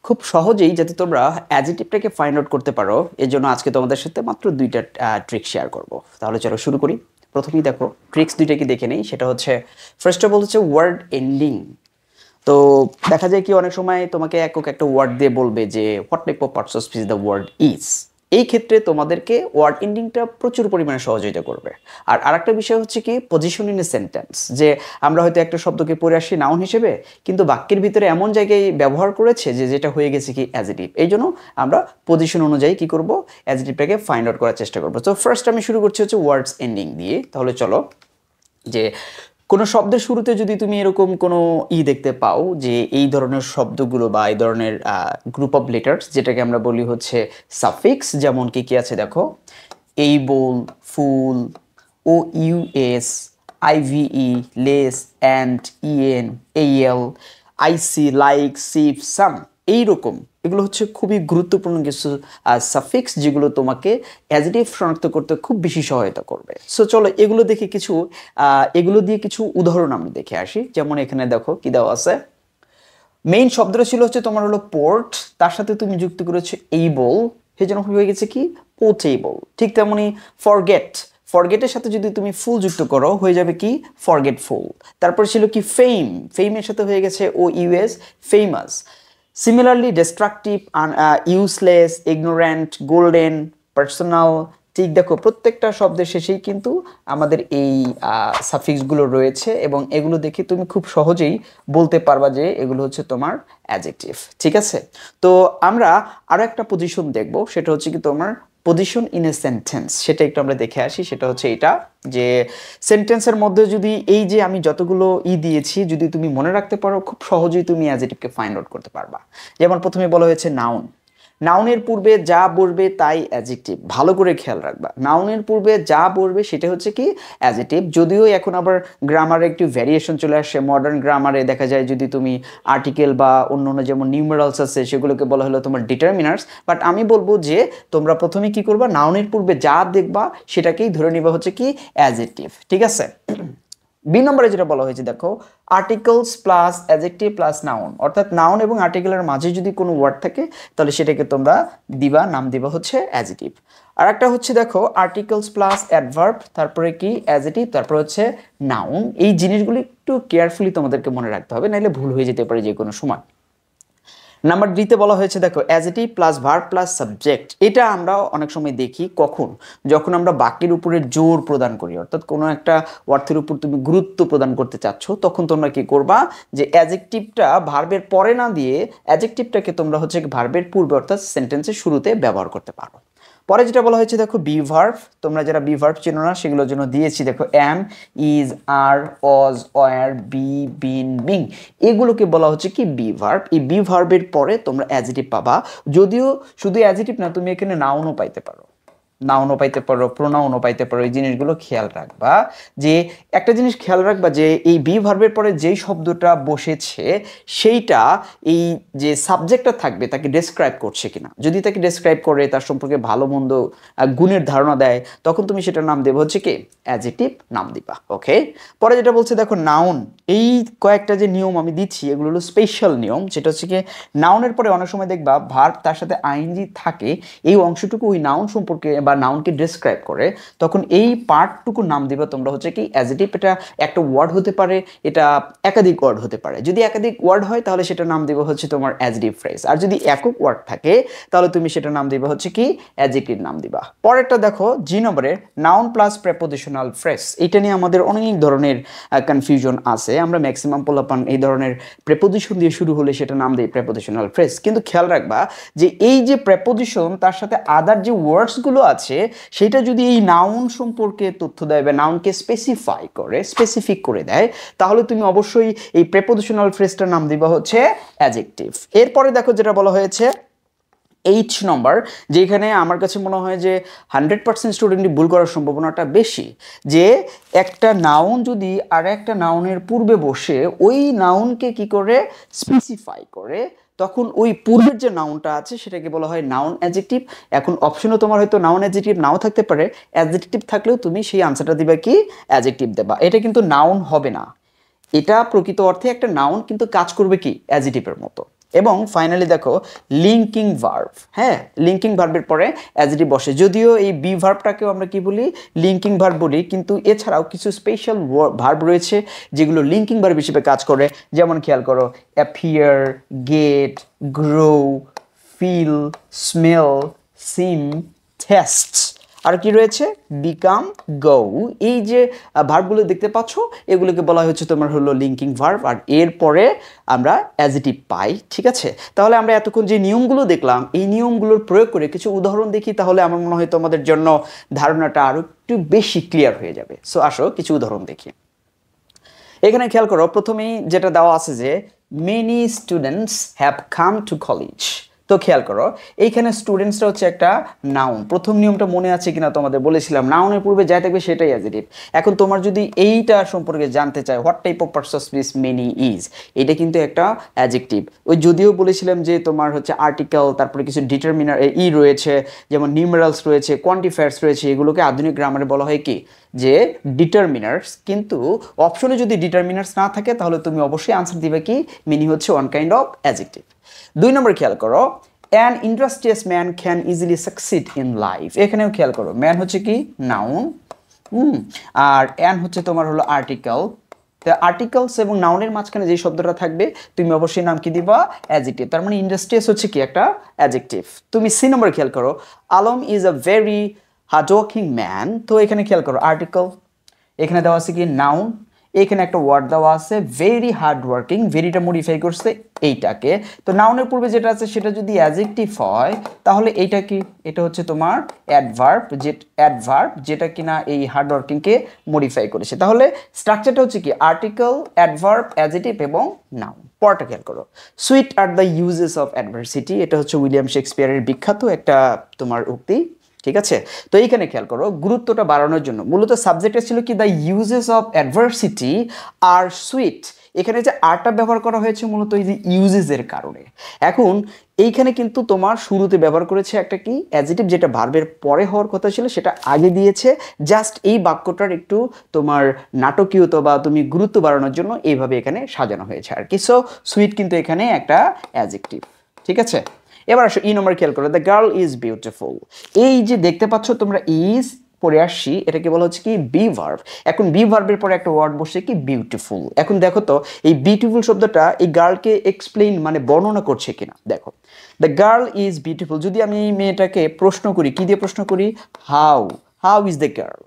খুব সহজেই যাতে তোমরা অ্যাডজেক্টিভটাকে ফাইন্ড আউট করতে পারো এর জন্য আজকে তোমাদের সাথে মাত্র দুইটা ট্রিক শেয়ার করব। তাহলে চলো শুরু করি। প্রথমেই দেখো ট্রিক্স দুইটা কি দেখে নেই। সেটা হচ্ছে ফার্স্ট অফ অল হচ্ছে ওয়ার্ড এন্ডিং। তো দেখা যায় কি অনেক সময় তোমাকে একক একটা ওয়ার্ড দিয়ে বলবে যে what type of parts of speech the word is. এই ক্ষেত্রে তোমাদেরকে ওয়ার্ড এন্ডিংটা প্রচুর পরিমাণে সহযোগিতা করবে। আর আরেকটা বিষয় হচ্ছে কি পজিশন ইন এ সেন্টেন্স, যে আমরা হয়তো একটা শব্দকে পড়ে আসি নাউন হিসেবে, কিন্তু বাক্যের ভিতরে এমন জায়গায় ব্যবহার করেছে যে যেটা হয়ে গেছে কি অ্যাডজেক্টিভ। এই জন্য আমরা পজিশন অনুযায়ী কি করব, অ্যাডজেক্টিভটাকে ফাইন্ড আউট করার চেষ্টা করবো। তো ফার্স্ট আমি শুরু করছি হচ্ছে ওয়ার্ডস এন্ডিং দিয়ে। তাহলে চলো, যে কোনো শব্দের শুরুতে যদি তুমি এরকম কোনো দেখতে পাও যে এই ধরনের শব্দগুলো বা এই ধরনের গ্রুপ অফ লেটার্স, যেটাকে আমরা বলি হচ্ছে সাফিক্স, যেমন কি কি আছে দেখো, able, ful, O U S, I V E, less, and, E N, A L, I C, like, ship, some, এইরকম। এগুলো হচ্ছে খুবই গুরুত্বপূর্ণ কিছু সাফিক্স যেগুলো তোমাকে অ্যাডজেক্টিভ শনাক্ত করতে খুব বেশি সহায়তা করবে। সো চলো এগুলো দেখে এগুলো দিয়ে কিছু উদাহরণ আমরা দেখে আসি। যেমন এখানে দেখো কি দেওয়া আছে, মেইন শব্দটা ছিল হচ্ছে তোমার হলো পোর্ট, তার সাথে তুমি যুক্ত করেছো এইবল, সেই জন্য হয়ে গেছে কি পোর্টেবল। ঠিক তেমনি ফরগেট, ফরগেটের সাথে যদি তুমি ফুল যুক্ত করো হয়ে যাবে কি ফরগেটফুল। তারপর ছিল কি ফেম, ফেমের সাথে হয়ে গেছে O U S, famous. Similarly destructive, useless, ignorant, golden, personal. ঠিক দেখো প্রত্যেকটা শব্দের শেষেই কিন্তু আমাদের এই সাফিক্সগুলো রয়েছে এবং এগুলো দেখে তুমি খুব সহজেই বলতে পারবা যে এগুলো হচ্ছে তোমার অ্যাডজেক্টিভ। ঠিক আছে, তো আমরা আরও একটা পজিশন দেখব, সেটা হচ্ছে কি তোমার পজিশন ইন এ সেন্টেন্স। সেটা একটু আমরা দেখে আসি। সেটা হচ্ছে এটা, যে সেন্টেন্সের মধ্যে যদি এই যে আমি যতগুলো দিয়েছি যদি তুমি মনে রাখতে পারো, খুব সহজেই তুমি অ্যাডজেক্টিভকে ফাইন্ড আউট করতে পারবা। যেমন প্রথমে বলা হয়েছে নাউন, নাউনের পূর্বে যা বসবে তাই অ্যাডজেক্টিভ। ভালো করে খেয়াল রাখবা, নাউনের পূর্বে যা বসবে সেটা হচ্ছে কি অ্যাডজেক্টিভ। যদিও এখন আবার গ্রামারে একটু ভ্যারিয়েশন চলে আসে, মডার্ন গ্রামারে দেখা যায় যদি তুমি আর্টিকেল বা অন্য অন্য যেমন নিউমেরালস আছে সেগুলোকে বলা হলো তোমার ডিটারমিনার্স। বাট আমি বলবো যে তোমরা প্রথমে কি করবা, নাউনের পূর্বে যা দেখবা সেটাকেই ধরে নিবা হচ্ছে কি অ্যাডজেক্টিভ। ঠিক আছে, বি নম্বরে যেটা বলা হয়েছে দেখো, articles plus adjective plus noun, অর্থাৎ নাউন এবং আর্টিকেলের মাঝে যদি কোনো ওয়ার্ড থাকে তাহলে সেটাকে তোমরা দিবা, নাম দিবা হচ্ছে অ্যাডজেক্টিভ। আর একটা হচ্ছে দেখো আর্টিকেলস প্লাস অ্যাডভার্ব, তারপরে কি অ্যাডজেক্টিভ, তারপরে হচ্ছে নাউন। এই জিনিসগুলো একটু কেয়ারফুলি তোমাদেরকে মনে রাখতে হবে, নাহলে ভুল হয়ে যেতে পারে যে কোনো সময়। নাম্বার ডিতে বলা হয়েছে দেখো adjective plus verb plus subject. এটা আমরা অনেক সময় দেখি কখন, যখন আমরা বাক্যের উপরে জোর প্রদান করি, অর্থাৎ কোনো একটা অর্থের উপর তুমি গুরুত্ব প্রদান করতে চাচ্ছ, তখন তোমরা কি করবা, যে অ্যাডজেক্টিভটা ভার্বের পরে না দিয়ে অ্যাডজেক্টিভটাকে তোমরা হচ্ছে ভার্বের পূর্বে অর্থাৎ সেন্টেন্সের শুরুতে ব্যবহার করতে পারো। পরে যেটা বলা হয়েছে দেখো বি ভার্ব, তোমরা যারা বি ভার্ব চেনো না সেগুলোর জন্য দিয়েছি দেখো অ্যাম, is, R, Aja, war, B, bin, being, এগুলোকে বলা হচ্ছে কি বি ভার্ব। এই বি ভার্বের পরে তোমরা অ্যাডজেক্টিভ পাবা। যদিও শুধু অ্যাডজেক্টিভ না, তুমি এখানে নাউনও পাইতে পারো, নাউনও পাইতে পারো, প্রোনাউনও পাইতে পারো। এই জিনিসগুলো খেয়াল রাখবা। যে একটা জিনিস খেয়াল রাখবা, যে এই বি ভার্বের পরে যেই শব্দটা বসেছে সেইটা এই যে সাবজেক্টটা থাকবে তাকে ডেসক্রাইব করছে কিনা। যদি তাকে ডেসক্রাইব করে, তার সম্পর্কে ভালো মন্দ গুণের ধারণা দেয়, তখন তুমি সেটার নাম দেবে হচ্ছে কি অ্যাডজেক্টিভ, নাম দিবা। ওকে, পরে যেটা বলছে দেখো নাউন, এই কয়েকটা যে নিয়ম আমি দিচ্ছি এগুলো হলো স্পেশাল নিয়ম। যেটা হচ্ছে কি নাউনের পরে অনেক সময় দেখবা ভার্ব তার সাথে আইএনজি থাকে, এই অংশটুকু ওই নাউন সম্পর্কে বা নাউনকে ডেসক্রাইব করে, তখন এই পার্টটুকু নাম দিবা তোমরা হচ্ছে কি অ্যাডজেক্টিভ। এটা একটা ওয়ার্ড হতে পারে, এটা একাধিক ওয়ার্ড হতে পারে। যদি একাধিক ওয়ার্ড হয় তাহলে সেটা নাম দেবে হচ্ছে তোমার অ্যাডজেক্টিভ ফ্রেজ, আর যদি একক ওয়ার্ড থাকে তাহলে তুমি সেটা নাম দিবা হচ্ছে কি অ্যাডজেক্টিভ নাম দিবা। পরেরটা দেখো জি নম্বরে নাউন প্লাস প্রেপোজিশনাল ফ্রেজ। এটা নিয়ে আমাদের অনেক ধরনের কনফিউশন আছে। আমরা ম্যাক্সিমাম পোলাপান এই ধরনের প্রেপোজিশন দিয়ে শুরু হলে সেটা নাম দেয় প্রেপোজিশনাল ফ্রেজ। কিন্তু খেয়াল রাখবা যে এই যে প্রেপোজিশন তার সাথে আদার যে ওয়ার্ডসগুলো আছে সেটা যদি এই নাউন সম্পর্কে তথ্য দেয় বা নাউনকে স্পেসিফিক করে দেয়, তাহলে তুমি অবশ্যই এই প্রেপোজিশনাল ফ্রেজটার নাম দিবা হচ্ছে অ্যাডজেক্টিভ। এরপরে দেখো যেটা বলা হয়েছে এইচ নম্বর, যেখানে আমার কাছে মনে হয় যে 100% স্টুডেন্টই ভুল করার সম্ভাবনাটা বেশি। যে একটা নাউন যদি আর একটা নাউনের পূর্বে বসে ওই নাউনকে কি করে স্পেসিফাই করে, তখন ওই পূর্বের যে নাউনটা আছে সেটাকে বলা হয় নাউন অ্যাডজেক্টিভ। এখন অপশনও তোমার হয়তো নাউন অ্যাডজেক্টিভ নাও থাকতে পারে, অ্যাডজেক্টিভ থাকলেও তুমি সেই আনসারটা দিবা কি অ্যাডজেক্টিভ দেবা। এটা কিন্তু নাউন হবে না, এটা প্রকৃত অর্থে একটা নাউন, কিন্তু কাজ করবে কি অ্যাডজেক্টিভের মতো। এবং ফাইনালি দেখো লিঙ্কিং ভার্ব, হ্যাঁ লিঙ্কিং ভার্বের পরে অ্যাডজেক্টিভ বসে। যদিও এই বি ভার্বটাকেও আমরা কি বলি, লিঙ্কিং ভার্ব বলি, কিন্তু এছাড়াও কিছু স্পেশাল ভার্ব রয়েছে যেগুলো লিঙ্কিং ভার্ব হিসেবে কাজ করে। যেমন খেয়াল করো appear, get, grow, feel, smell, seem, taste, আর কি রয়েছে বিকাম, গো। এই যে ভার্বগুলো দেখতে পাচ্ছ এগুলোকে বলা হচ্ছে তোমার হলো লিঙ্কিং ভার্ব, আর এরপরে আমরা অ্যাডজেক্টিভ পাই। ঠিক আছে, তাহলে আমরা এতক্ষণ যে নিয়মগুলো দেখলাম এই নিয়মগুলোর প্রয়োগ করে কিছু উদাহরণ দেখি, তাহলে আমার মনে হয় তোমাদের জন্য ধারণাটা আরো একটু বেশি ক্লিয়ার হয়ে যাবে। সো আসো কিছু উদাহরণ দেখি। এখানে খেয়াল করো প্রথমেই যেটা দেওয়া আছে যে many students have come to college. তো খেয়াল করো এইখানে স্টুডেন্টসটা হচ্ছে একটা নাউন। প্রথম নিয়মটা মনে আছে কিনা তোমাদের বলেছিলাম, নাউনের পূর্বে যাই থাকবে সেটাই অ্যাডজেক্টিভ। এখন তোমার যদি এইটা সম্পর্কে জানতে চাই, what type of person of speech many is, এটা কিন্তু একটা অ্যাডজেক্টিভ। ওই যদিও বলেছিলাম যে তোমার হচ্ছে আর্টিকেল, তারপরে কিছু ডিটারমিনার ই রয়েছে, যেমন নিউমেরালস রয়েছে, কোয়ান্টিফায়ার্স রয়েছে, এগুলোকে আধুনিক গ্রামারে বলা হয় কি যে ডিটারমিনার্স। কিন্তু অপশনে যদি ডিটারমিনার্স না থাকে তাহলে তুমি অবশ্যই আনসার দিবে কি মেনি হচ্ছে ওয়ান কাইন্ড অফ অ্যাডজেক্টিভ। 2 নম্বর খেয়াল করো an industrious man can easily succeed in life. এখানেও খেয়াল করো ম্যান হচ্ছে কি নাউন, আর অ্যান হচ্ছে তোমার হলো আর্টিকেল। আর্টিকেলস এবং নাউনের মাঝখানে যে শব্দটা থাকবে তুমি অবশ্যই নাম কি দিবা অ্যাডজেক্টিভ। তার মানে ইন্ডাস্ট্রিয়াস হচ্ছে কি একটা অ্যাডজেক্টিভ। তুমি সি নম্বর খেয়াল করো Alam is a very hardworking man. তো এখানে খেয়াল করো আর্টিকেল, এখানে দেওয়া আছে কি নাউন, এখানে একটা ওয়ার্ড দেওয়া আছে ভেরি হার্ড ওয়ার্কিং, ভেরিটা মডিফাই করছে এইটাকে। তো নাউনের পূর্বে যেটা আছে সেটা যদি অ্যাডজেক্টিভ হয় তাহলে এইটা কি, এটা হচ্ছে তোমার অ্যাডভার্ব যেটা কিনা এই হার্ড ওয়ার্কিংকে মডিফাই করেছে। তাহলে স্ট্রাকচারটা হচ্ছে কি আর্টিকেল, অ্যাডভার্ব, অ্যাডজেক্টিভ এবং নাউন। পরটা খেয়াল করো sweet are the uses of adversity. এটা হচ্ছে উইলিয়াম শেক্সপিয়ারের বিখ্যাত একটা তোমার উক্তি। ঠিক আছে, তো এইখানে খেয়াল করো গুরুত্বটা বাড়ানোর জন্য মূলত সাবজেক্টটা ছিল কি দ্য ইউজেস অফ অ্যাডভার্সিটি আর সুইট। এখানে যে আরটা ব্যবহার করা হয়েছে মূলত এই যে ইউজেসের কারণে। এখন এইখানে কিন্তু তোমার শুরুতে ব্যবহার করেছে একটা কি অ্যাডজেক্টিভ, যেটা ভার্বের পরে হওয়ার কথা ছিল সেটা আগে দিয়েছে। জাস্ট এই বাক্যটার একটু তোমার নাটকীয়তা বা তুমি গুরুত্ব বাড়ানোর জন্য এইভাবে এখানে সাজানো হয়েছে আর কি। সো সুইট কিন্তু এখানে একটা অ্যাডজেক্টিভ। ঠিক আছে, এবার আসো ই নম্বর খেয়াল করো দ্য গার্ল ইজ বিউটিফুল। এই যে দেখতে পাচ্ছ তোমরা ইজ পরে আসছি, এটাকে বলা হচ্ছে কি বি ভার্ব। এখন বি ভার্বের পরে একটা ওয়ার্ড বসে কি বিউটিফুল। এখন দেখো তো এই বিউটিফুল শব্দটা এই গার্লকে এক্সপ্লেইন মানে বর্ণনা করছে কিনা। দেখো দ্য গার্ল ইজ বিউটিফুল, যদি আমি এই মেয়েটাকে প্রশ্ন করি, কি দিয়ে প্রশ্ন করি, হাউ ইজ দ্য গার্ল।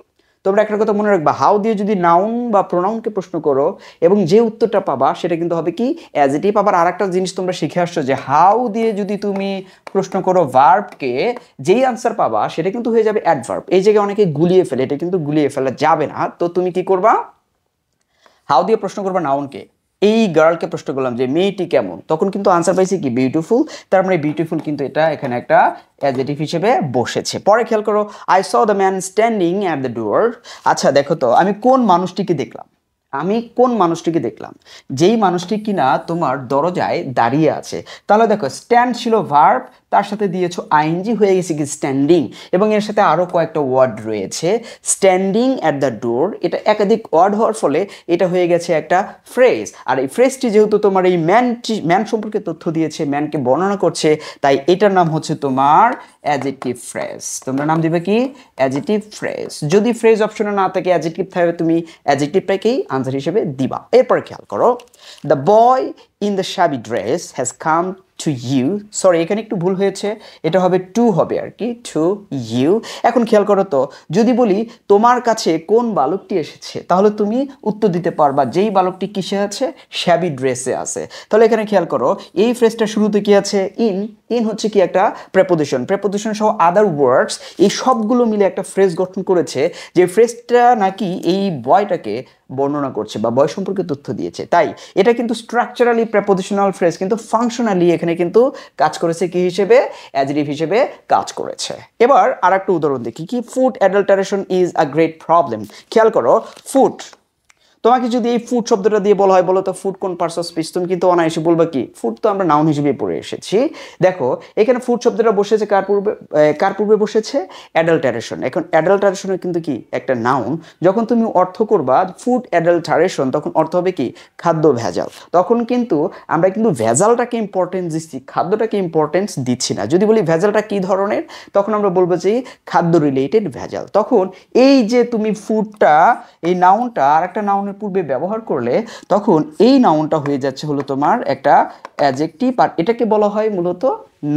তোমরা একটা কথা মনে রাখবা, হাউ দিয়ে যদি নাউন বা প্রোনাউনকে প্রশ্ন করো এবং যে উত্তরটা পাবা সেটা কিন্তু হবে কি অ্যাডজেক্টিভ। আবার আরেকটা জিনিস তোমরা শিখে আসছো যে হাউ দিয়ে যদি তুমি প্রশ্ন করো ভার্বকে, যেই আনসার পাবা সেটা কিন্তু হয়ে যাবে অ্যাডভার্ব। এই জায়গায় অনেকে গুলিয়ে ফেলে, এটা কিন্তু গুলিয়ে ফেলা যাবে না। তো তুমি কি করবা, হাউ দিয়ে প্রশ্ন করবা নাউনকে, এই গার্লকে প্রশ্ন করলাম যে মেয়েটি কেমন, তখন কিন্তু আনসার পাইছি কি বিউটিফুল। তার মানে বিউটিফুল কিন্তু এটা এখানে একটা অ্যাডজেক্টিভ হিসেবে বসেছে। পরে খেয়াল করো I saw the man standing at the door. আচ্ছা দেখো তো আমি কোন মানুষটিকে দেখলাম, যেই মানুষটি কিনা তোমার দরজায় দাঁড়িয়ে আছে। তাহলে দেখো স্ট্যান্ড ছিল ভার্ব, তার সাথে দিয়েছো আইএনজি, হয়ে গেছে কি স্ট্যান্ডিং, এবং এর সাথে আরও কয়েকটা ওয়ার্ড রয়েছে। স্ট্যান্ডিং অ্যাট দ্য ডোর, এটা একাধিক ওয়ার্ড হওয়ার ফলে এটা হয়ে গেছে একটা ফ্রেজ। আর এই ফ্রেজটি যেহেতু তোমার এই ম্যান সম্পর্কে তথ্য দিয়েছে, ম্যানকে বর্ণনা করছে, তাই এটার নাম হচ্ছে তোমার অ্যাডজেক্টিভ ফ্রেজ। তোমরা নাম দিবে কি অ্যাডজেক্টিভ ফ্রেজ। যদি ফ্রেজ অপশনে না থাকে অ্যাডজেক্টিভ থাকবে, তুমি অ্যাডজেক্টিভটাকেই আনসার হিসেবে দিবা। এরপর খেয়াল করো the boy in the shabby dress has come to you. Sorry এখানে একটু ভুল হয়েছে, এটা হবে টু হবে আর কি, টু ইউ। এখন খেয়াল করো তো যদি বলি তোমার কাছে কোন বালকটি এসেছে, তাহলে তুমি উত্তর দিতে পারবা যেই বালকটি কিসে আছে, শ্যাবি ড্রেসে আছে। তাহলে এখানে খেয়াল করো এই ফ্রেজটা শুরুতে কি আছে, ইন হচ্ছে কি একটা প্রেপোজিশন সহ আদার ওয়ার্ডস, এই সবগুলো মিলে একটা ফ্রেজ গঠন করেছে, যে ফ্রেজটা নাকি এই বয়টাকে বর্ণনা করছে বা বয় সম্পর্কে তথ্য দিয়েছে। তাই এটা কিন্তু স্ট্রাকচারালি প্রেপোজিশনাল ফ্রেজ, কিন্তু ফাংশনালি এখানে কিন্তু কাজ করেছে কি হিসেবে, অ্যাডজেক্টিভ হিসেবে কাজ করেছে। এবার আর একটা উদাহরণ দেখি কি food adulteration is a great problem. খেয়াল করো ফুড, তোমাকে যদি এই ফুড শব্দটা দিয়ে বলা হয় বলো তো ফুড কোন পার্টস অফ স্পিচ, তুমি কিন্তু অনায়াসে বলবে কি ফুড তো আমরা নাউন হিসেবে পড়ে এসেছি। দেখো এখানে ফুড শব্দটা বসেছে কার পূর্বে বসেছে? অ্যাডাল্টারেশন। এখন অ্যাডাল্টারেশনের কিন্তু কি একটা নাউন, যখন তুমি অর্থ করবা ফুড অ্যাডাল্টারেশন তখন অর্থ হবে কি খাদ্য ভেজাল। তখন কিন্তু আমরা কিন্তু ভেজালটাকে ইম্পর্টেন্স দিচ্ছি, খাদ্যটাকে ইম্পর্টেন্স দিচ্ছি না। যদি বলি ভেজালটা কি ধরনের, তখন আমরা বলবো যে খাদ্য রিলেটেড ভেজাল। তখন এই যে তুমি ফুডটা এই নাউনটা আর একটা নাউনের পূর্বে ব্যবহার করলে তখন এই নাউনটা হয়ে যাচ্ছে হলো তোমার একটা অ্যাডজেক্টিভ, আর এটাকে বলা হয় মূলত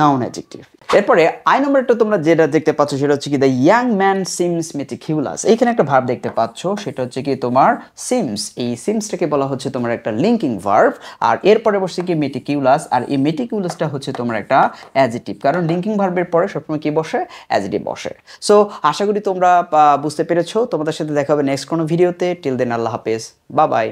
নাউন অ্যাডজেক্টিভ। এরপরে আই নাম্বারটা তোমরা যেটা দেখতে পাচ্ছ সেটা হচ্ছে কি the young man seems meticulous. এইখানে একটা ভার্ব দেখতে পাচ্ছ, সেটা হচ্ছে কি তোমার সিমস। এই সিমসটাকে বলা হচ্ছে তোমার একটা লিঙ্কিং ভার্ব, আর এরপরে বসছে কি মেটিকিউলাস, আর এই মেটিকিউলাসটা হচ্ছে তোমার একটা অ্যাডজেক্টিভ, কারণ লিঙ্কিং ভার্বের পরে সবসময় কি বসে? অ্যাডজেক্টিভ বসে। সো আশা করি তোমরা বুঝতে পেরেছো। তোমাদের সাথে দেখা হবে নেক্সট কোনো ভিডিওতে। টিল দেন আল্লাহ হাফেজ, বাই বাই।